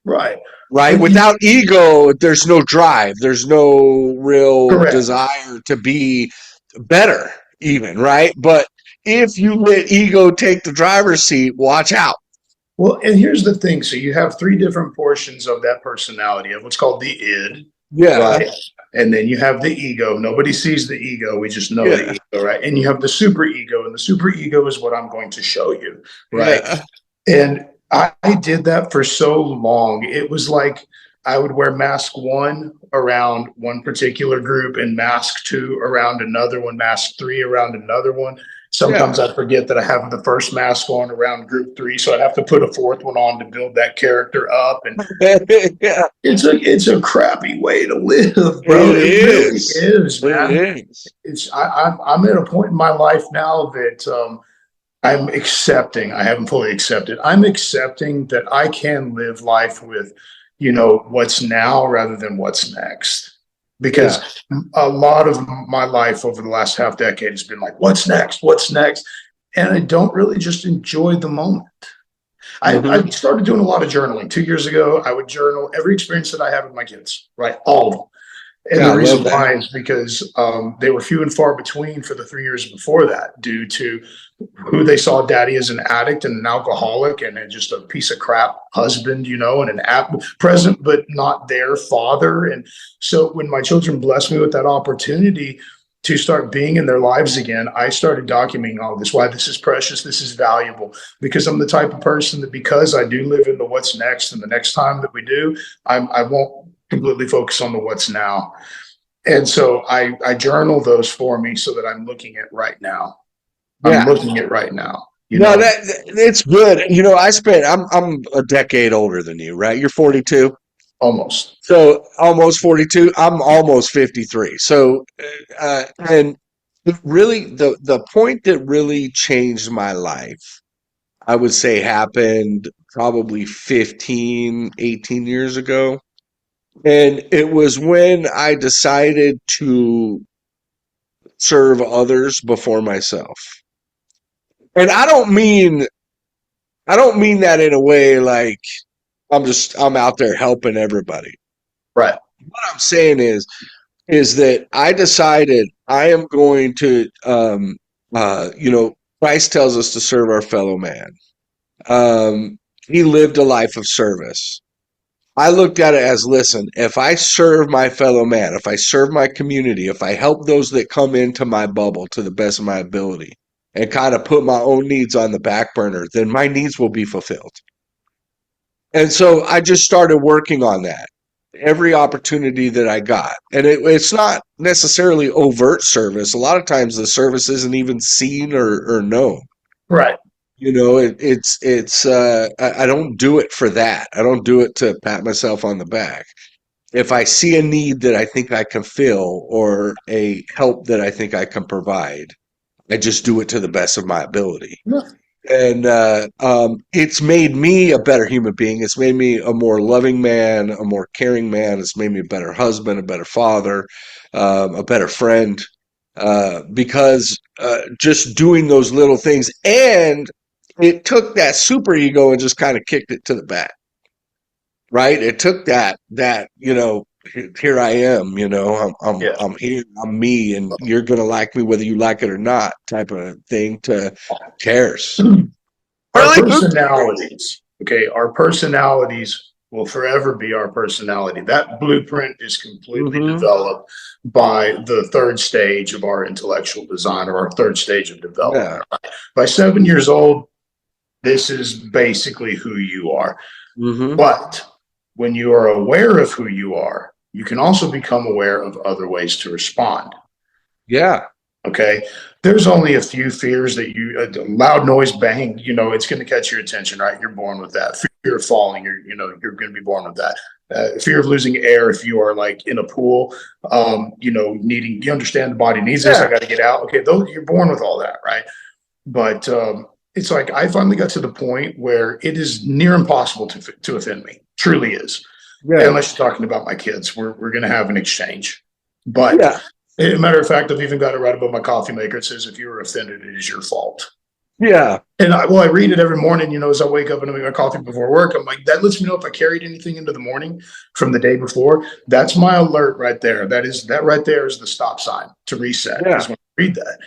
Right. Right? And Without ego, there's no drive. There's no real correct. desire to be better, even, right? But if you let ego take the driver's seat, watch out. Well, and here's the thing. So you have three different portions of that personality of what's called the id, Yeah. right? And then you have the ego. Nobody sees the ego. We just know the Yeah. ego, right? And you have the super ego, and the super ego is what I'm going to show you, right? Yeah. And I did that for so long. It was like I would wear mask one around one particular group and mask two around another one, mask three around another one. Sometimes Yeah. I forget that I have the first mask on around group three, so I'd have to put a fourth one on to build that character up. And Yeah. it's a crappy way to live, bro. It It really is. is, It man. is. I'm at a point in my life now that I'm accepting. I haven't fully accepted. I'm accepting that I can live life with, what's now rather than what's next. Yeah. Because a lot of my life over the last half decade has been like, what's next? What's next? And I don't really just enjoy the moment. I Hmm. started doing a lot of journaling 2 years ago. I would journal every experience that I have with my kids, right? All of them. And Yeah, the I love reason that. why is because they were few and far between for the 3 years before that, due to who they saw daddy as an addict and an alcoholic and just a piece of crap husband, and an present but not their father. And so when my children blessed me with that opportunity to start being in their lives again, I started documenting all this, why this is precious, this is valuable, because I'm the type of person that because I do live in the what's next and the next time that we do, I won't completely focus on the what's now. And so I journal those for me so that I'm looking at right now. I'm Yeah. looking at right now, No, it's good. I'm a decade older than you, right? You're 42. almost. So almost 42. I'm almost 53. So and really the point that really changed my life, I would say happened probably 15, 18 years ago. And it was when I decided to serve others before myself. And I don't mean that in a way like I'm out there helping everybody. Right. What I'm saying is that I decided I am going to Christ tells us to serve our fellow man. He lived a life of service. I looked at it as, listen, if I serve my fellow man, if I serve my community, if I help those that come into my bubble to the best of my ability and kind of put my own needs on the back burner, then my needs will be fulfilled. And so I just started working on that every opportunity that I got. And it's not necessarily overt service. A lot of times the service isn't even seen or known. Right. I don't do it for that. I don't do it to pat myself on the back. If I see a need that I think I can fill or a help that I think I can provide, I just do it to the best of my ability. Yeah. And it's made me a better human being. It's made me a more loving man, a more caring man. It's made me a better husband, a better father, a better friend, because just doing those little things. And it took that super ego and just kind of kicked it to the back, right? It took here I am, Yeah. I'm here, I'm me, and you're gonna like me whether you like it or not, type of thing. To who cares? Our Really? Who cares? personalities, okay, our personalities will forever be our personality. That blueprint is completely Mm-hmm. developed by the third stage of our intellectual design or our third stage of Yeah. development. By 7 years old, this is basically who you are. Mm-hmm. But when you are aware of who you are, you can also become aware of other ways to respond. Yeah. Okay. There's only a few fears that loud noise, bang, it's going to catch your attention, right? You're born with that. Fear of falling, you're going to be born with that. Fear of losing air if you are like in a pool, you understand the body needs this. I Yeah. got to get out. Okay. Those, you're born with all that, right? But it's like I finally got to the point where it is near impossible to offend me. Truly is. Yeah. Unless you're talking about my kids, we're going to have an exchange. But Yeah. as a matter of fact, I've even got it right above my coffee maker. It says, if you were offended, it is your fault. Yeah. And I read it every morning, as I wake up and I make my coffee before work. I'm like, that lets me know if I carried anything into the morning from the day before. That's my alert right there. That right there is the stop sign to reset, Yeah. is when I read that.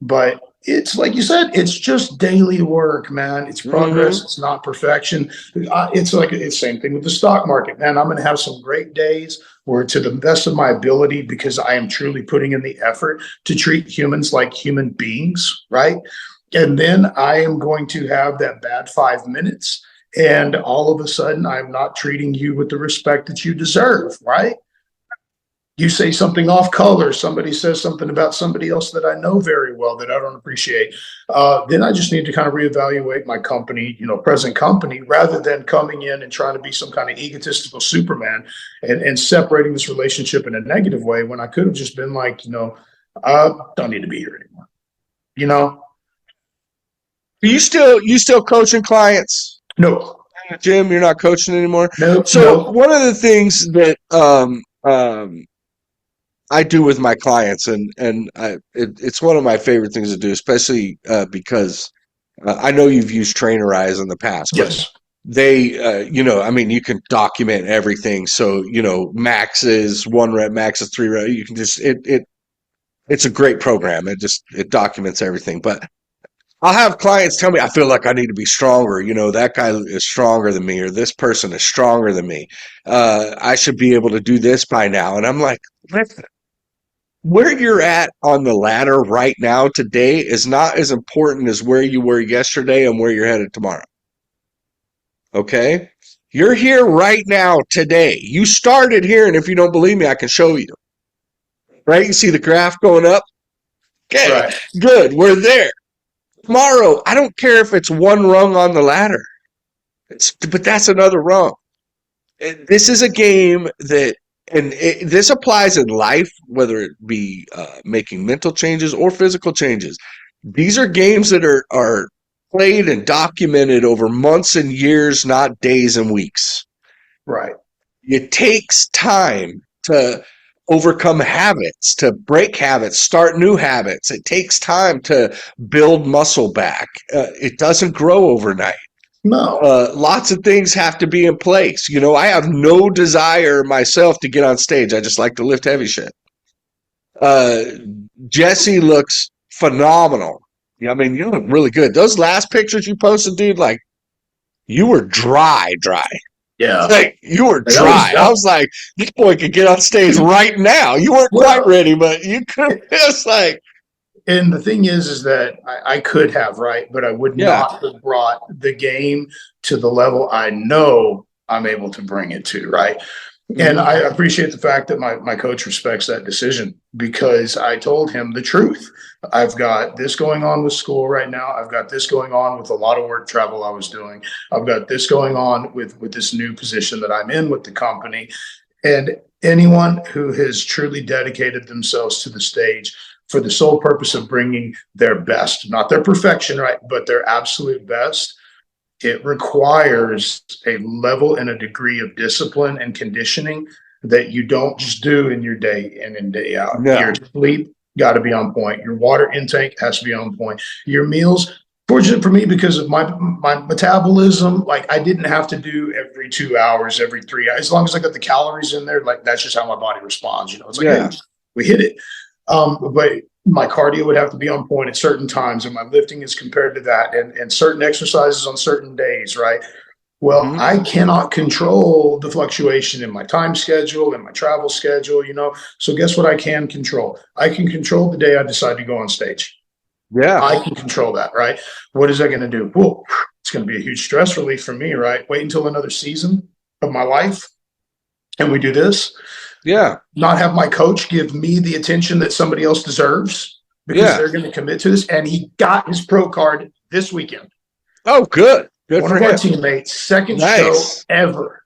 But it's like you said, it's just daily work, man. It's progress. Mm-hmm. It's not perfection. It's like it's same thing with the stock market, man. I'm going to have some great days where, to the best of my ability, because I am truly putting in the effort to treat humans like human beings, right? And then I am going to have that bad 5 minutes, and all of a sudden, I'm not treating you with the respect that you deserve, right? You say something off color, somebody says something about somebody else that I know very well that I don't appreciate, then I just need to kind of reevaluate my company, present company, rather than coming in and trying to be some kind of egotistical Superman and separating this relationship in a negative way, when I could have just been like, I don't need to be here anymore. You know, You still coaching clients? no, Jim, you're not coaching anymore. no, So no. one of the things that I do with my clients, it's one of my favorite things to do, especially because I know you've used Trainer Eyes in the past, but Yes, I mean, you can document everything. So, max is 1 rep, max is 3 rep. You can it's a great program. It documents everything. But I'll have clients tell me, I feel like I need to be stronger. That guy is stronger than me, or this person is stronger than me. I should be able to do this by now. And I'm like, listen, where you're at on the ladder right now today is not as important as where you were yesterday and where you're headed tomorrow. Okay? You're here right now today. You started here, and if you don't believe me, I can show you. Right? You see the graph going up? Okay, right, good. We're there. Tomorrow, I don't care if it's one rung on the ladder. But that's another rung. This is a game that, this applies in life, whether it be making mental changes or physical changes. These are games that are played and documented over months and years, not days and weeks. right. it takes time to overcome habits, to break habits, start new habits. It takes time to build muscle back. It doesn't grow overnight. No. Lots of things have to be in place. I have no desire myself to get on stage. I just like to lift heavy shit. Uh, Jesse looks phenomenal. Yeah, I mean, you look really good. Those last pictures you posted, dude, like you were dry. Yeah. Like you were That was dry. I was like, this boy could get on stage right now. You weren't quite well. ready, but you could. It's like, And the thing is that I could have, right, but I would yeah, not have brought the game to the level I know I'm able to bring it to, right? And hmm I appreciate the fact that my coach respects that decision because I told him the truth. I've got this going on with school right now. I've got this going on with a lot of work travel I was doing. I've got this going on with this new position that I'm in with the company. And anyone who has truly dedicated themselves to the stage for the sole purpose of bringing their best, not their perfection, right, but their absolute best, it requires a level and a degree of discipline and conditioning that you don't just do in your day in and day out. Your no, sleep got to be on point. Your water intake has to be on point. Your meals, fortunate for me because of my metabolism, like I didn't have to do every 2 hours, every 3 hours. As long as I got the calories in there, like that's just how my body responds. It's like, hey, yeah, we hit it. But my cardio would have to be on point at certain times, and my lifting is compared to that, and certain exercises on certain days, right? Well, hmm I cannot control the fluctuation in my time schedule and my travel schedule. So guess what I can control? I can control the day I decide to go on stage. yeah, I can control that, right? What is that going to do? Well, it's going to be a huge stress relief for me, right? Wait until another season of my life and we do this, yeah, not have my coach give me the attention that somebody else deserves because yeah. they're going to commit to this. And he got his pro card this weekend. Oh, good One for of our him. teammates, Nice,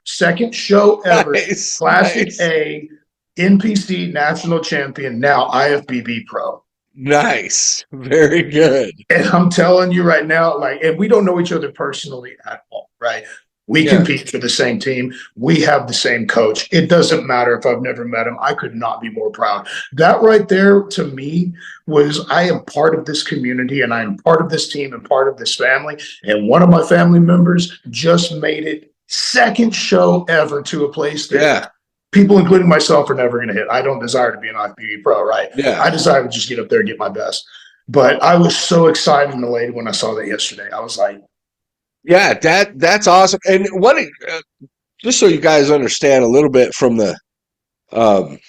second show ever, nice, Classic nice, A, NPC national champion, now IFBB pro. nice. Very good. And I'm telling you right now, like, and we don't know each other personally at all, right? We Yeah, compete for the same team. We have the same coach. It doesn't matter if I've never met him. I could not be more proud. That right there to me was I am part of this community and I am part of this team and part of this family. And one of my family members just made it second show ever to a place that yeah, people, including myself, are never going to hit. I don't desire to be an IFBB pro, right? yeah. I desire to just get up there and get my best. But I was so excited and elated when I saw that yesterday. I was like, Yeah, that's awesome. And just so you guys understand a little bit from the um,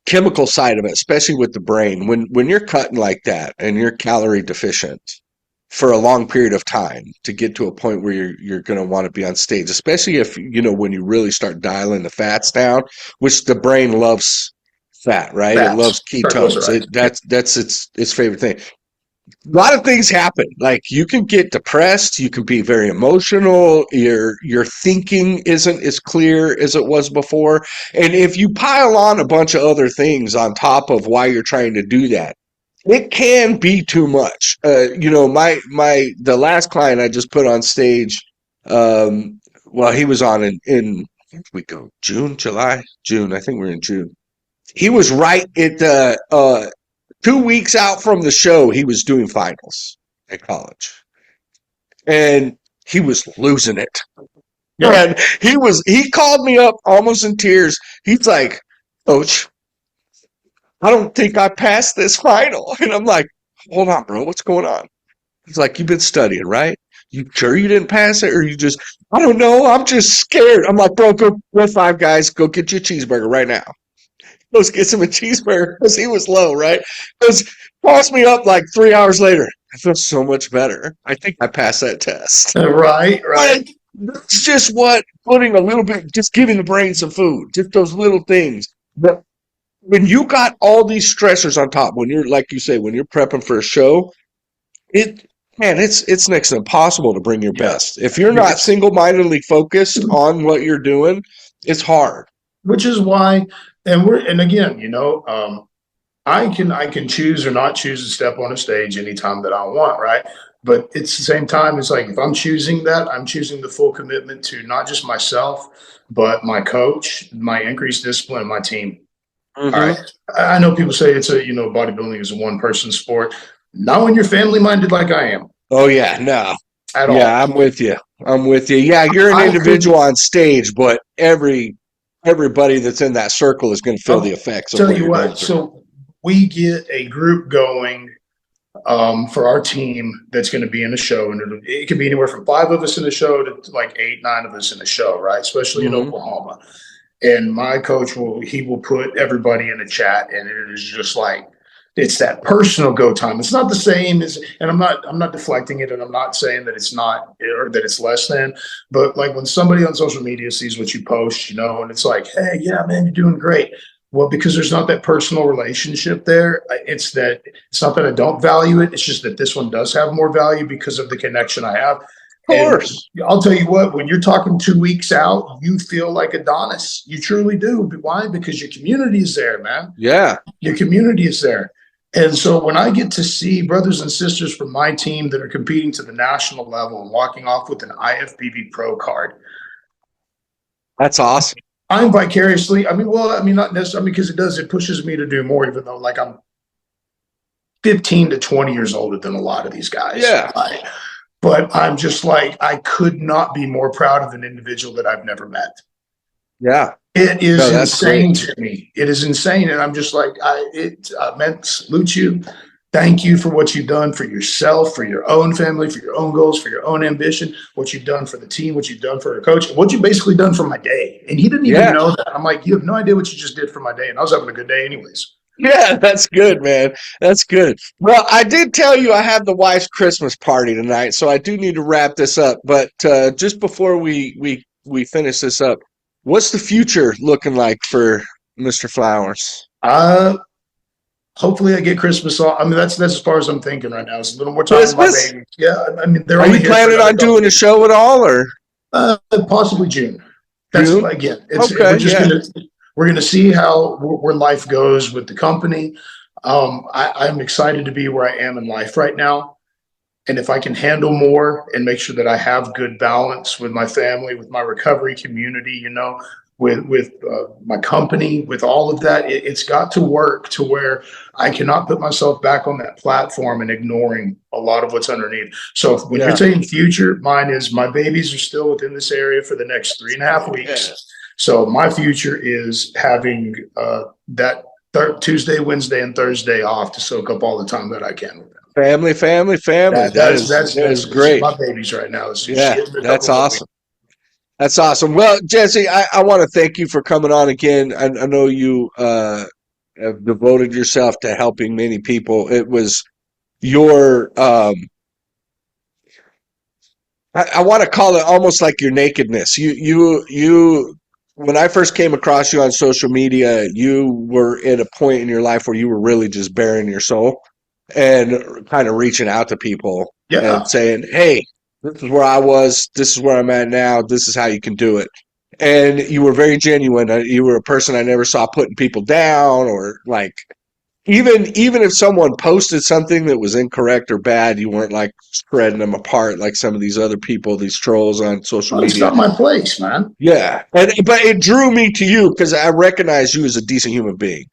chemical side of it, especially with the brain, when you're cutting like that and you're calorie deficient for a long period of time to get to a point where you're going to want to be on stage, especially if when you really start dialing the fats down, which the brain loves fat, right? It loves fats, ketones. triglycerides. That's its favorite thing. A lot of things happen. Like you can get depressed, you can be very emotional, your thinking isn't as clear as it was before. And if you pile on a bunch of other things on top of why you're trying to do that, it can be too much. The last client I just put on stage, well, he was on in I think we go June, July, June. I think we're in June. He was right at the 2 weeks out from the show, he was doing finals at college, and he was losing it. Yeah. And he called me up almost in tears. He's like, "Coach, I don't think I passed this final." And I'm like, "Hold on, bro, what's going on?" He's like, "You've been studying, right? You sure you didn't pass it, or you just?" "I don't know. I'm just scared." I'm like, "Bro, go Five Guys. Go get you a cheeseburger right now." Goes gets him a cheeseburger because he was low, right? Goes calls me up like 3 hours later. "I feel so much better. I think I passed that test." Right. Like that's just what putting a little bit, just giving the brain some food, just those little things. But when you got all these stressors on top, when you're like you say, when you're prepping for a show, it man, it's next to impossible to bring your Yeah. best. If you're not Because, single-mindedly focused on what you're doing, it's hard. which is why, and again, I can choose or not choose to step on a stage anytime that I want, right? But it's the same time, it's like if I'm choosing that, I'm choosing the full commitment to not just myself, but my coach, my increased discipline, and my team. All right. Mm-hmm. I know people say it's a, bodybuilding is a one person sport. Not when you're family minded like I am Oh yeah, no. at Yeah, all. I'm with you. I'm with you. Yeah, you're an I individual couldn't, on stage, but everybody that's in that circle is going to feel the I'll effects of tell what you you're going what. through. So we get a group going for our team that's going to be in a show, and it could be anywhere from 5 of us in a show to like 8, 9 of us in a show, right? Especially in Mm-hmm. Oklahoma. And my coach will put everybody in a chat, and it is just like it's that personal go time. It's not the same as, and I'm not deflecting it, and I'm not saying that it's not or that it's less than, but like when somebody on social media sees what you post, and it's like, hey, yeah, man, you're doing great. Well, because there's not that personal relationship there. It's not that I don't value it. It's just that this one does have more value because of the connection I have. Of And course. I'll tell you what, when you're talking 2 weeks out, you feel like Adonis. You truly do. Why? Because your community is there, man. Yeah. Your community is there. And so when I get to see brothers and sisters from my team that are competing to the national level and walking off with an IFBB Pro card, That's awesome. I'm vicariously, not necessarily because it pushes me to do more, even though like I'm 15 to 20 years older than a lot of these guys. Yeah. Right? But I'm just like, I could not be more proud of an individual that I've never met. Yeah. It is No, that's great. insane to me. It is insane. And I'm just like, meant to salute you. Thank you for what you've done for yourself, for your own family, for your own goals, for your own ambition, what you've done for the team, what you've done for a coach, what you basically done for my day. And he didn't even Yeah. know that. I'm like, you have no idea what you just did for my day. And I was having a good day anyways. Yeah, that's good, man. That's good. Well, I did tell you I have the wife's Christmas party tonight, so I do need to wrap this up. But just before we finish this up, what's the future looking like for Mr. Flowers? Uh, Hopefully I get Christmas off. I mean, that's as far as I'm thinking right now. It's a little more time with my Christmas? baby. Yeah, I mean, they're Are only you here for planning another on couple doing a weeks. show at all, or Possibly June. That's June? again. Okay, yeah, We're gonna see how where life goes with the company. I'm excited to be where I am in life right now, and if I can handle more and make sure that I have good balance with my family, with my recovery community, with my company, with all of that, it's got to work to where I cannot put myself back on that platform and ignoring a lot of what's underneath. So when you're yeah, saying future, mine is my babies are still within this area for the next 3.5 weeks. yeah. So my future is having that Tuesday, Wednesday, and Thursday off to soak up all the time that I can with them. Family, family, family. That, That that's is that's that is that's it's just great. my babies right now. It's just Yeah, getting a that's couple more weeks. awesome. That's awesome. Well, Jesse, I want to thank you for coming on again. I know you have devoted yourself to helping many people. It was your I want to call it almost like your nakedness. You when I first came across you on social media, you were at a point in your life where you were really just bearing your soul and kind of reaching out to people and Yeah, saying, "Hey, this is where I was. This is where I'm at now. This is how you can do it." And you were very genuine. You were a person I never saw putting people down or like even if someone posted something that was incorrect or bad, you weren't like spreading them apart like some of these other people, these trolls on social well, it's media. not my place, man. Yeah, but it drew me to you because I recognize you as a decent human being.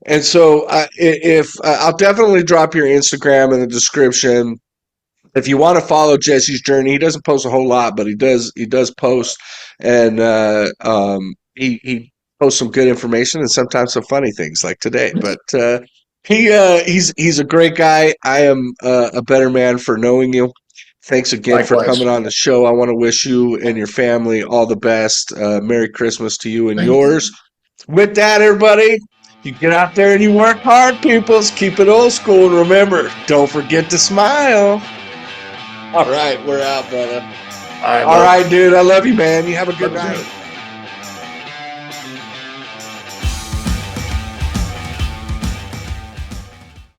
And so, if I'll definitely drop your Instagram in the description. If you want to follow Jesse's journey, he doesn't post a whole lot, but he does post, and he posts some good information and sometimes some funny things like today. But he's a great guy. I am a better man for knowing you. Thanks again for Likewise. coming on the show. I want to wish you and your family all the best. Merry Christmas to you and Thank you. yours. With that, everybody, you get out there and you work hard, peoples. Keep it old school. And remember, don't forget to smile. All right, we're out, brother. All right, All bud. right, dude. I love you, man. You have a good Love you night. too.